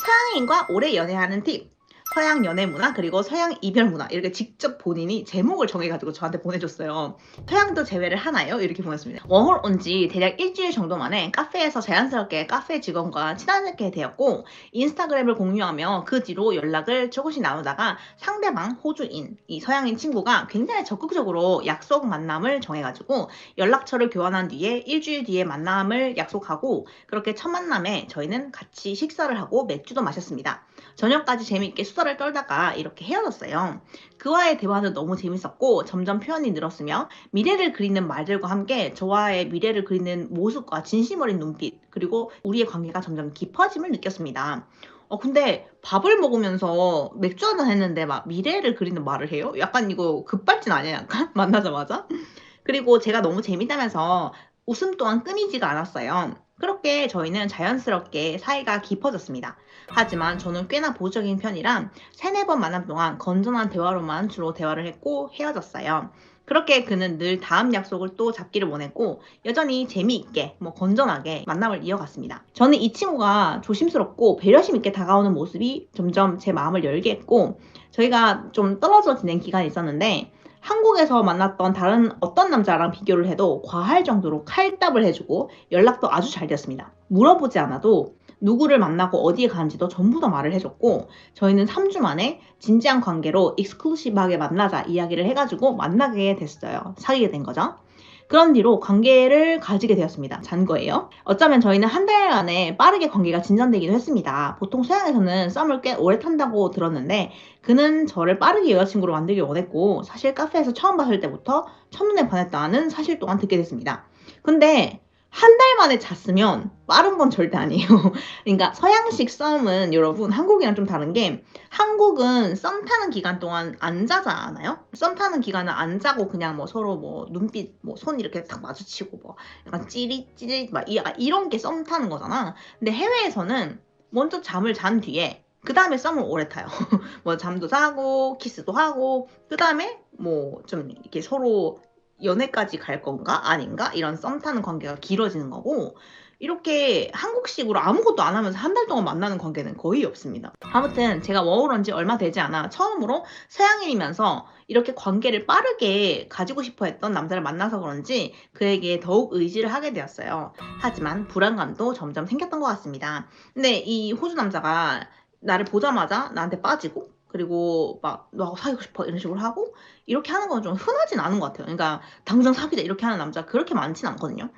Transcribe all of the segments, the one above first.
서양인과 오래 연애하는 팁. 서양 연애 문화 그리고 서양 이별 문화 이렇게 직접 본인이 제목을 정해가지고 저한테 보내줬어요. 서양도 제외를 하나요? 이렇게 보냈습니다. 워홀 온 지 대략 일주일 정도 만에 카페에서 자연스럽게 카페 직원과 친하게 되었고 인스타그램을 공유하며 그 뒤로 연락을 조금씩 나누다가 상대방 호주인 이 서양인 친구가 굉장히 적극적으로 약속 만남을 정해가지고 연락처를 교환한 뒤에 일주일 뒤에 만남을 약속하고 그렇게 첫 만남에 저희는 같이 식사를 하고 맥주도 마셨습니다. 저녁까지 재미있게 수다를 떨다가 이렇게 헤어졌어요. 그와의 대화는 너무 재밌었고 점점 표현이 늘었으며 미래를 그리는 말들과 함께 저와의 미래를 그리는 모습과 진심 어린 눈빛 그리고 우리의 관계가 점점 깊어짐을 느꼈습니다. 근데 밥을 먹으면서 맥주 한잔 했는데 막 미래를 그리는 말을 해요? 약간 이거 급발진 아니야 약간? 만나자마자? 그리고 제가 너무 재밌다면서 웃음 또한 끊이지가 않았어요. 그렇게 저희는 자연스럽게 사이가 깊어졌습니다. 하지만 저는 꽤나 보수적인 편이라 세네 번 만남 동안 건전한 대화로만 주로 대화를 했고 헤어졌어요. 그렇게 그는 늘 다음 약속을 또 잡기를 원했고 여전히 재미있게 건전하게 만남을 이어갔습니다. 저는 이 친구가 조심스럽고 배려심 있게 다가오는 모습이 점점 제 마음을 열게 했고 저희가 좀 떨어져 지낸 기간이 있었는데 한국에서 만났던 다른 어떤 남자랑 비교를 해도 과할 정도로 칼답을 해주고 연락도 아주 잘 됐습니다. 물어보지 않아도 누구를 만나고 어디에 가는지도 전부 다 말을 해줬고 저희는 3주 만에 진지한 관계로 익스클루시브하게 만나자 이야기를 해가지고 만나게 됐어요. 사귀게 된 거죠. 그런 뒤로 관계를 가지게 되었습니다. 잔 거예요. 어쩌면 저희는 한 달 안에 빠르게 관계가 진전되기도 했습니다. 보통 서양에서는 썸을 꽤 오래 탄다고 들었는데 그는 저를 빠르게 여자친구로 만들길 원했고 사실 카페에서 처음 봤을 때부터 첫눈에 반했다는 사실 또한 듣게 됐습니다. 근데 한 달 만에 잤으면 빠른 건 절대 아니에요. 그러니까 서양식 썸은 여러분 한국이랑 좀 다른 게 한국은 썸 타는 기간 동안 안 자잖아요? 썸 타는 기간은 안 자고 그냥 서로 눈빛 손 이렇게 딱 마주치고 약간 찌릿찌릿 약간 이런 게 썸 타는 거잖아. 근데 해외에서는 먼저 잠을 잔 뒤에 그 다음에 썸을 오래 타요. 잠도 자고 키스도 하고 그 다음에 좀 이렇게 서로 연애까지 갈 건가 아닌가 이런 썸 타는 관계가 길어지는 거고 이렇게 한국식으로 아무것도 안 하면서 한 달 동안 만나는 관계는 거의 없습니다. 아무튼 제가 워홀한 지 얼마 되지 않아 처음으로 서양인이면서 이렇게 관계를 빠르게 가지고 싶어 했던 남자를 만나서 그런지 그에게 더욱 의지를 하게 되었어요. 하지만 불안감도 점점 생겼던 것 같습니다. 근데 이 호주 남자가 나를 보자마자 나한테 빠지고 그리고 너하고 사귀고 싶어 이런 식으로 하고 이렇게 하는 건 좀 흔하진 않은 것 같아요. 그러니까 당장 사귀자 이렇게 하는 남자 그렇게 많진 않거든요.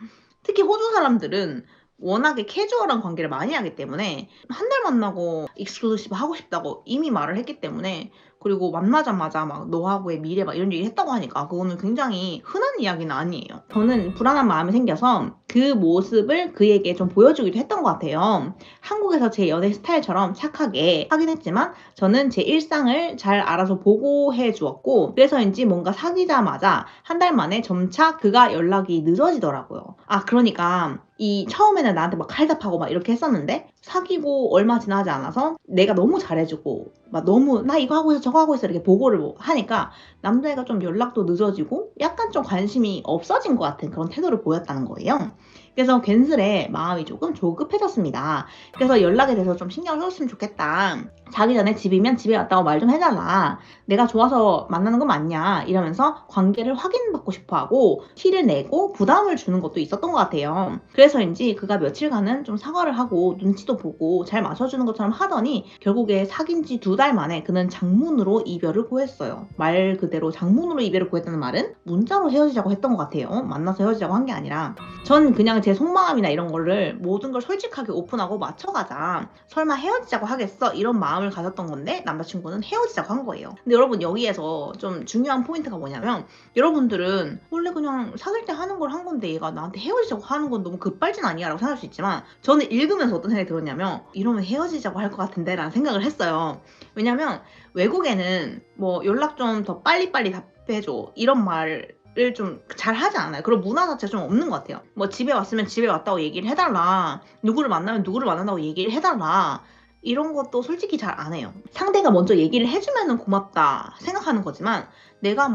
특히 호주 사람들은 워낙에 캐주얼한 관계를 많이 하기 때문에 한 달 만나고 익스클루시브 하고 싶다고 이미 말을 했기 때문에 그리고 만나자마자 너하고의 미래 이런 얘기 했다고 하니까 그거는 굉장히 흔한 이야기는 아니에요. 저는 불안한 마음이 생겨서 그 모습을 그에게 좀 보여주기도 했던 것 같아요. 한국에서 제 연애 스타일처럼 착하게 하긴 했지만 저는 제 일상을 잘 알아서 보고해 주었고 그래서인지 뭔가 사귀자마자 한 달 만에 점차 그가 연락이 늦어지더라고요. 그러니까 이 처음에는 나한테 칼답하고 이렇게 했었는데 사귀고 얼마 지나지 않아서 내가 너무 잘해주고 너무 나 이거 하고 있어 저거 하고 있어 이렇게 보고를 하니까 남자애가 좀 연락도 늦어지고 약간 좀 관심이 없어진 것 같은 그런 태도를 보였다는 거예요. 그래서 괜스레 마음이 조금 조급해졌습니다. 그래서 연락에 대해서 좀 신경을 써줬으면 좋겠다. 자기 전에 집이면 집에 왔다고 말 좀 해달라. 내가 좋아서 만나는 거 맞냐 이러면서 관계를 확인받고 싶어하고 티를 내고 부담을 주는 것도 있었던 것 같아요. 그래서인지 그가 며칠간은 좀 사과를 하고 눈치도 보고 잘 맞춰주는 것처럼 하더니 결국에 사귄 지 2달 만에 그는 장문으로 이별을 고했어요. 말 그대로 장문으로 이별을 고했다는 말은 문자로 헤어지자고 했던 것 같아요. 만나서 헤어지자고 한 게 아니라 전 그냥 제 속마음이나 이런 거를 모든 걸 솔직하게 오픈하고 맞춰가자. 설마 헤어지자고 하겠어? 이런 마음을 가졌던 건데 남자친구는 헤어지자고 한 거예요. 근데 여러분 여기에서 좀 중요한 포인트가 뭐냐면 여러분들은 원래 그냥 사귈 때 하는 걸 한 건데 얘가 나한테 헤어지자고 하는 건 너무 급발진 아니야 라고 생각할 수 있지만 저는 읽으면서 어떤 생각이 들었냐면 이러면 헤어지자고 할 것 같은데 라는 생각을 했어요. 왜냐면 외국에는 연락 좀 더 빨리빨리 답해줘 이런 말을 좀 잘 하지 않아요. 그런 문화 자체가 좀 없는 것 같아요. 집에 왔으면 집에 왔다고 얘기를 해달라. 누구를 만나면 누구를 만난다고 얘기를 해달라. 이런 것도 솔직히 잘 안 해요. 상대가 먼저 얘기를 해주면 고맙다 생각하는 거지만 내가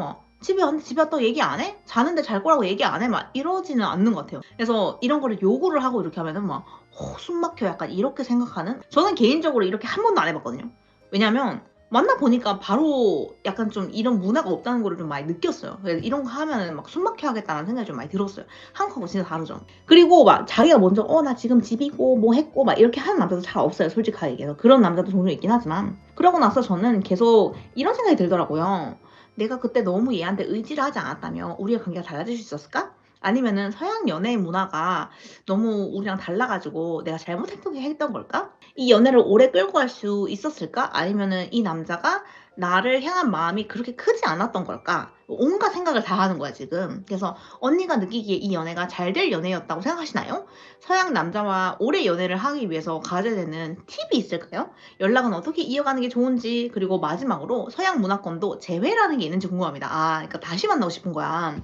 집에 왔는데 집에 왔다고 얘기 안 해? 자는데 잘 거라고 얘기 안 해? 막 이러지는 않는 것 같아요. 그래서 이런 거를 요구를 하고 이렇게 하면은 막 숨 막혀 약간 이렇게 생각하는. 저는 개인적으로 이렇게 한 번도 안 해봤거든요. 왜냐면 만나 보니까 바로 약간 좀 이런 문화가 없다는 거를 좀 많이 느꼈어요. 그래서 이런 거 하면은 막 숨 막혀 하겠다는 생각이 좀 많이 들었어요. 한국하고 진짜 다르죠. 그리고 막 자기가 먼저 나 지금 집이고 뭐 했고 막 이렇게 하는 남자도 잘 없어요. 솔직하게 얘기해서. 그런 남자도 종종 있긴 하지만, 그러고 나서 저는 계속 이런 생각이 들더라고요. 내가 그때 너무 얘한테 의지를 하지 않았다면 우리의 관계가 달라질 수 있었을까? 아니면은 서양 연애 문화가 너무 우리랑 달라가지고 내가 잘못했던 걸까? 이 연애를 오래 끌고 갈 수 있었을까? 아니면은 이 남자가 나를 향한 마음이 그렇게 크지 않았던 걸까? 온갖 생각을 다 하는 거야, 지금. 그래서 언니가 느끼기에 이 연애가 잘 될 연애였다고 생각하시나요? 서양 남자와 오래 연애를 하기 위해서 가져야 되는 팁이 있을까요? 연락은 어떻게 이어가는 게 좋은지, 그리고 마지막으로 서양 문화권도 재회라는 게 있는지 궁금합니다. 그러니까 다시 만나고 싶은 거야.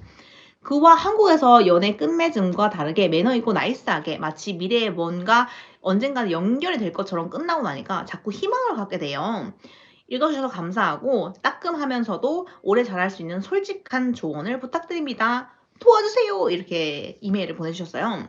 그와 한국에서 연애 끝맺음과 다르게 매너 있고 나이스하게 마치 미래에 뭔가 언젠가 연결이 될 것처럼 끝나고 나니까 자꾸 희망을 갖게 돼요. 읽어주셔서 감사하고 따끔하면서도 오래 잘할 수 있는 솔직한 조언을 부탁드립니다. 도와주세요. 이렇게 이메일을 보내주셨어요.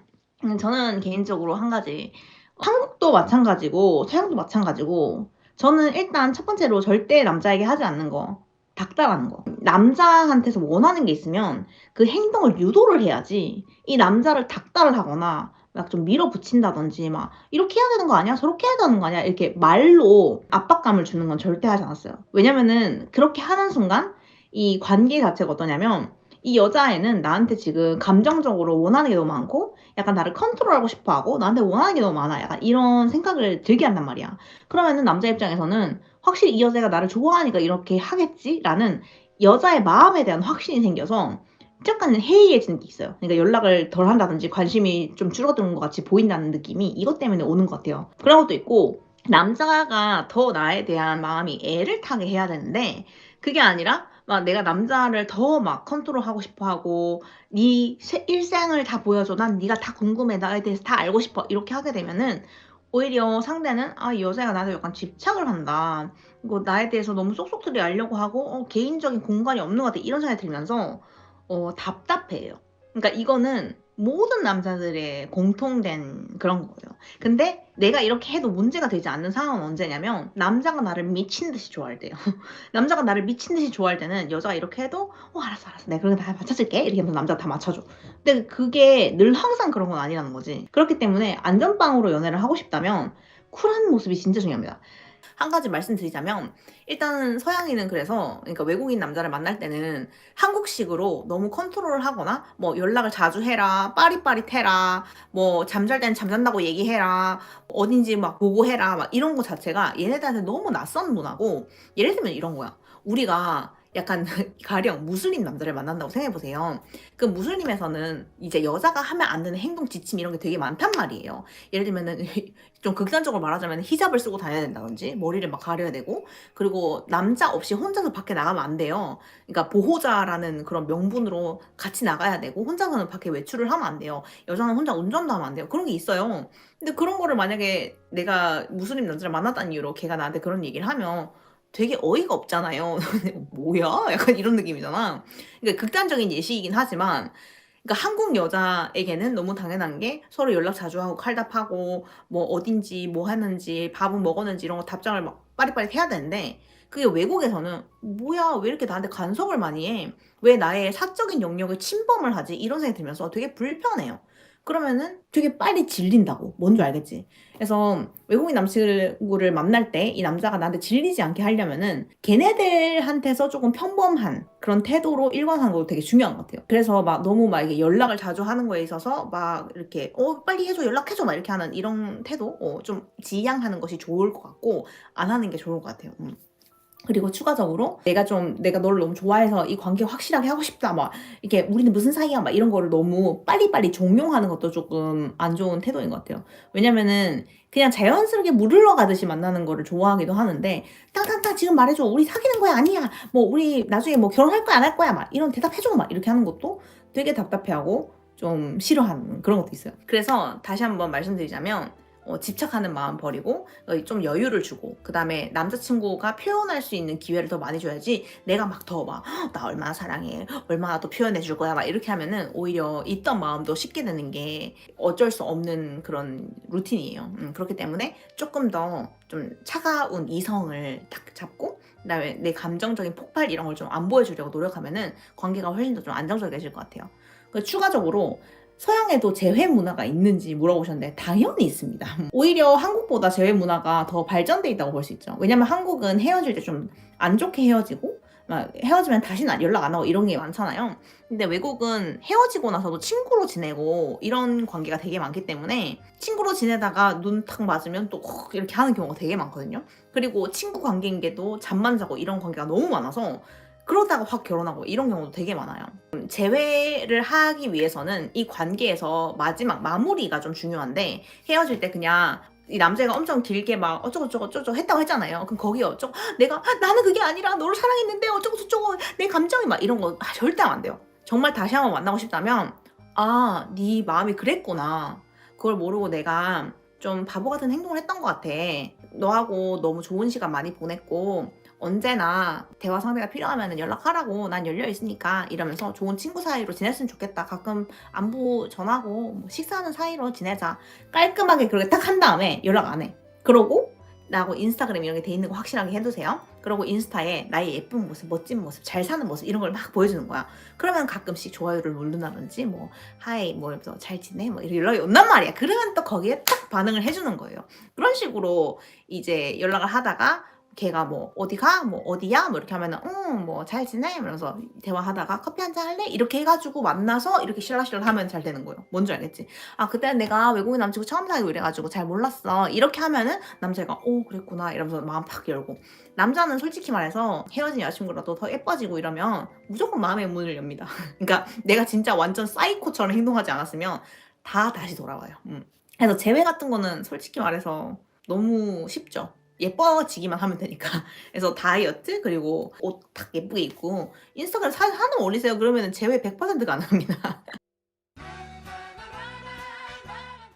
저는 개인적으로 한 가지, 한국도 마찬가지고 서양도 마찬가지고, 저는 일단 첫 번째로 절대 남자에게 하지 않는 거, 닥달하는 거. 남자한테서 원하는 게 있으면 그 행동을 유도를 해야지, 이 남자를 닥달을 하거나 막 좀 밀어붙인다든지 막 이렇게 해야 되는 거 아니야? 저렇게 해야 되는 거 아니야? 이렇게 말로 압박감을 주는 건 절대 하지 않았어요. 왜냐면은 그렇게 하는 순간 이 관계 자체가 어떠냐면, 이 여자애는 나한테 지금 감정적으로 원하는 게 너무 많고 약간 나를 컨트롤하고 싶어 하고 나한테 원하는 게 너무 많아. 약간 이런 생각을 들게 한단 말이야. 그러면은 남자 입장에서는 확실히 이 여자가 나를 좋아하니까 이렇게 하겠지라는 여자의 마음에 대한 확신이 생겨서 약간 해이해지는 게 있어요. 그러니까 연락을 덜 한다든지 관심이 좀 줄어드는 것 같이 보인다는 느낌이 이것 때문에 오는 것 같아요. 그런 것도 있고, 남자가 더 나에 대한 마음이 애를 타게 해야 되는데 그게 아니라 막 내가 남자를 더 막 컨트롤하고 싶어 하고 네 일상을 다 보여줘. 난 네가 다 궁금해. 나에 대해서 다 알고 싶어. 이렇게 하게 되면은 오히려 상대는 이 여자가 나한테 약간 집착을 한다. 이거 나에 대해서 너무 쏙쏙들이 알려고 하고 개인적인 공간이 없는 것 같아. 이런 생각이 들면서 답답해요. 그러니까 이거는 모든 남자들의 공통된 그런 거예요. 근데 내가 이렇게 해도 문제가 되지 않는 상황은 언제냐면, 남자가 나를 미친 듯이 좋아할 때요. 남자가 나를 미친 듯이 좋아할 때는 여자가 이렇게 해도 알았어 알았어 내가 그런 거 다 맞춰줄게 이렇게 하면서 남자가 다 맞춰줘. 근데 그게 늘 항상 그런 건 아니라는 거지. 그렇기 때문에 안전빵으로 연애를 하고 싶다면 쿨한 모습이 진짜 중요합니다. 한 가지 말씀드리자면, 일단은 서양인은 그래서, 그러니까 외국인 남자를 만날 때는 한국식으로 너무 컨트롤을 하거나 뭐 연락을 자주 해라, 빠릿빠릿해라, 뭐 잠잘 땐 잠잔다고 얘기해라, 어딘지 막 보고 해라, 막 이런 거 자체가 얘네들한테 너무 낯선 문화고. 예를 들면 이런 거야. 우리가 약간 가령 무슬림 남자를 만난다고 생각해보세요. 그 무슬림에서는 이제 여자가 하면 안 되는 행동 지침 이런 게 되게 많단 말이에요. 예를 들면은 좀 극단적으로 말하자면 히잡을 쓰고 다녀야 된다든지 머리를 막 가려야 되고, 그리고 남자 없이 혼자서 밖에 나가면 안 돼요. 그러니까 보호자라는 그런 명분으로 같이 나가야 되고 혼자서는 밖에 외출을 하면 안 돼요. 여자는 혼자 운전도 하면 안 돼요. 그런 게 있어요. 근데 그런 거를 만약에 내가 무슬림 남자를 만났다는 이유로 걔가 나한테 그런 얘기를 하면 되게 어이가 없잖아요. 뭐야? 약간 이런 느낌이잖아. 그러니까 극단적인 예시이긴 하지만, 그러니까 한국 여자에게는 너무 당연한 게 서로 연락 자주 하고 칼답하고 뭐 어딘지 뭐 하는지 밥은 먹었는지 이런 거 답장을 막 빠릿빠릿 해야 되는데, 그게 외국에서는 뭐야 왜 이렇게 나한테 간섭을 많이 해? 왜 나의 사적인 영역을 침범을 하지? 이런 생각이 들면서 되게 불편해요. 그러면은 되게 빨리 질린다고. 뭔 줄 알겠지? 그래서 외국인 남친구를 만날 때 이 남자가 나한테 질리지 않게 하려면은 걔네들한테서 조금 평범한 그런 태도로 일관하는 것도 되게 중요한 것 같아요. 그래서 막 너무 막 이게 연락을 자주 하는 거에 있어서 막 이렇게 빨리 해줘 연락해줘 막 이렇게 하는 이런 태도 좀 지양하는 것이 좋을 것 같고, 안 하는 게 좋을 것 같아요. 그리고 추가적으로 내가 너를 너무 좋아해서 이 관계 확실하게 하고 싶다 막 이렇게 우리는 무슨 사이야 막 이런 거를 너무 빨리빨리 종용하는 것도 조금 안 좋은 태도인 것 같아요. 왜냐면은 그냥 자연스럽게 물 흘러가듯이 만나는 거를 좋아하기도 하는데, 땅땅땅 지금 말해줘 우리 사귀는 거야 아니야 뭐 우리 나중에 뭐 결혼할 거야 안 할 거야 막 이런 대답해줘 막 이렇게 하는 것도 되게 답답해하고 좀 싫어하는 그런 것도 있어요. 그래서 다시 한번 말씀드리자면, 집착하는 마음 버리고 좀 여유를 주고 그다음에 남자친구가 표현할 수 있는 기회를 더 많이 줘야지 내가 막 더 막 나 얼마나 사랑해 얼마나 더 표현해 줄 거야 막 이렇게 하면은 오히려 있던 마음도 쉽게 되는 게 어쩔 수 없는 그런 루틴이에요. 그렇기 때문에 조금 더 좀 차가운 이성을 딱 잡고 그다음에 내 감정적인 폭발 이런 걸 좀 안 보여주려고 노력하면은 관계가 훨씬 더 좀 안정적이어질 것 같아요. 추가적으로 서양에도 재회 문화가 있는지 물어보셨는데 당연히 있습니다. 오히려 한국보다 재회 문화가 더 발전돼 있다고 볼 수 있죠. 왜냐면 한국은 헤어질 때 좀 안 좋게 헤어지고 막 헤어지면 다시는 연락 안 하고 이런 게 많잖아요. 근데 외국은 헤어지고 나서도 친구로 지내고 이런 관계가 되게 많기 때문에 친구로 지내다가 눈 탁 맞으면 또 이렇게 하는 경우가 되게 많거든요. 그리고 친구 관계인데도 잠만 자고 이런 관계가 너무 많아서 그러다가 확 결혼하고 이런 경우도 되게 많아요. 재회를 하기 위해서는 이 관계에서 마지막 마무리가 좀 중요한데 헤어질 때 그냥 이 남자가 엄청 길게 막 어쩌고저쩌고 했다고 했잖아요. 그럼 거기 어쩌고 내가 나는 그게 아니라 너를 사랑했는데 어쩌고저쩌고 내 감정이 막 이런 거 절대 하면 안 돼요. 정말 다시 한번 만나고 싶다면 아, 네 마음이 그랬구나. 그걸 모르고 내가 좀 바보 같은 행동을 했던 것 같아. 너하고 너무 좋은 시간 많이 보냈고 언제나 대화 상대가 필요하면 연락하라고 난 열려 있으니까 이러면서 좋은 친구 사이로 지냈으면 좋겠다. 가끔 안부 전하고 뭐 식사하는 사이로 지내자. 깔끔하게 그렇게 딱 한 다음에 연락 안 해. 그러고 나하고 인스타그램 이런 게 돼 있는 거 확실하게 해두세요. 그리고 인스타에 나의 예쁜 모습, 멋진 모습, 잘 사는 모습 이런 걸 막 보여주는 거야. 그러면 가끔씩 좋아요를 누른다든지 뭐 하이 뭐 이러면서 잘 지내 뭐 이렇게 연락이 온단 말이야. 그러면 또 거기에 딱 반응을 해주는 거예요. 그런 식으로 이제 연락을 하다가 걔가 뭐 어디 가? 뭐 어디야? 뭐 이렇게 하면은 뭐 잘 지내? 이러면서 대화하다가 커피 한잔 할래? 이렇게 해가지고 만나서 이렇게 실라실라 하면 잘 되는 거예요. 뭔지 알겠지? 아 그때 내가 외국인 남자친구 처음 사귀고 이래가지고 잘 몰랐어. 이렇게 하면은 남자가 그랬구나 이러면서 마음 팍 열고 남자는 솔직히 말해서 헤어진 여자친구라도 더 예뻐지고 이러면 무조건 마음의 문을 엽니다. 그러니까 내가 진짜 완전 사이코처럼 행동하지 않았으면 다 다시 돌아와요. 그래서 재회 같은 거는 솔직히 말해서 너무 쉽죠. 예뻐지기만 하면 되니까. 그래서 다이어트 그리고 옷 딱 예쁘게 입고 인스타그램 사진 하나 올리세요. 그러면 재회 100% 가능합니다.